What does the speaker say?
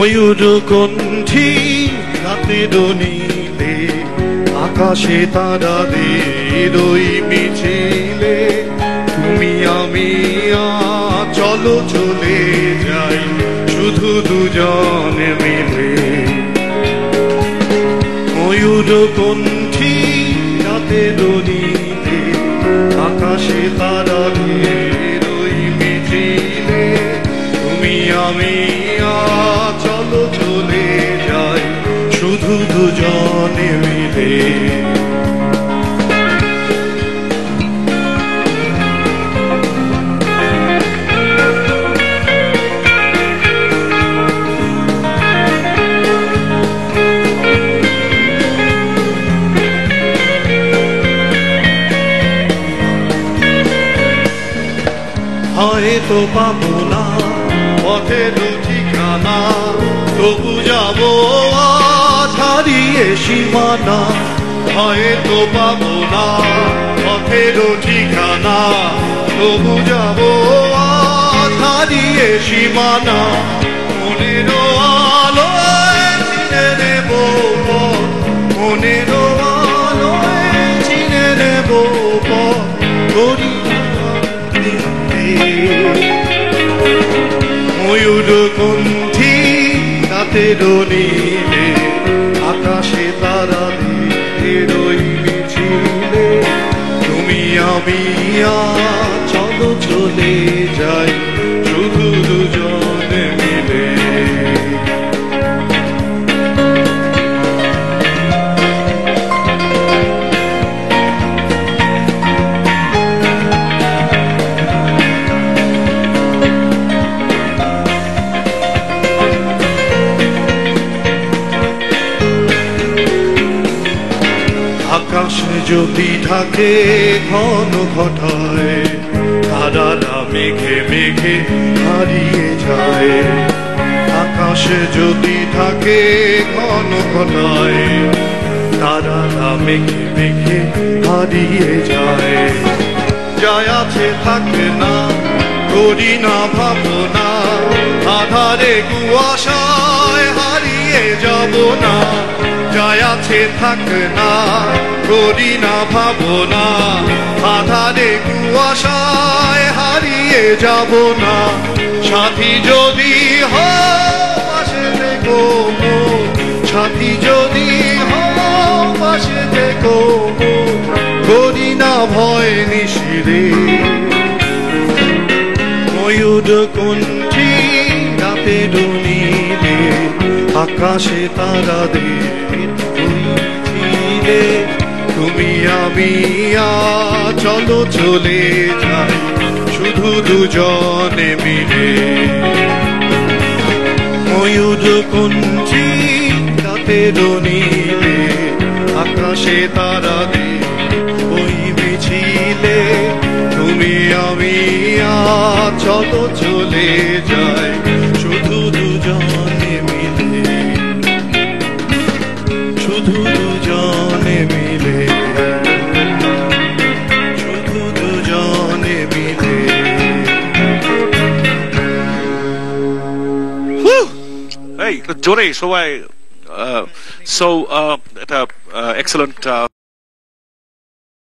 ময়ূর কণ্ঠী রাতের নীলে আকাশে তারাদের ওই মিছিলে তুমি আমি চলো চলে যাই শুধু দুজন মিলে ময়ূর কণ্ঠী রাতের নীলে আকাশে তারাদের ওই মিছিলে তুমি আমি চলো চলে যাই শুধু দুজনে মিলে হয়তো পাবো না পথের ঠিকানা তবু যাবো আজ হারিয়ে সীমানা হয়তো পাবো না পথের ঠিকানা তবু যাবো আজ হারিয়ে সীমানা মনের আলোয় চিনে নেব মনের আলোয় চিনে নেব করি ময়ূর কণ্ঠী রাতের নীলে আকাশে তারাদের ওই মিছিলে তুমি আমি চলো চলে যাই শুধু দুজনে মিলে আকাশে যদি থাকে ঘন ঘটায় তারারা মেঘে মেঘে হারিয়ে যায় আকাশে যদি থাকে ঘন ঘটায় তারারা মেঘে মেঘে হারিয়ে যায় যায় আছে থাকে না করি না ভাবনা আধারে কুয়াশায় হারিয়ে যাব না যায় আছে থাক না করি না ভাবনা আধারে কুয়াশায় হারিয়ে যাব না সাথী যদি পাশে দেখো সাথী যদি পাশে দেখো করি না ভয় নিশিরে ময়ূর কণ্ঠী রাতের নীলে আকাশে তারাদের মিছিলে তুমি আমি চলো চলে যাই শুধু দুজনে মিলে ময়ূর কণ্ঠী রাতের নীলে আকাশে তারাদের ওই মিছিলে তুমি আমি চলো চলে যাই শুধু দুজনে মিলে শুধু দুজনে মিলে শুধু দুজনে মিলে এই জোরে সবাই সো এটা এক্সেলেন্ট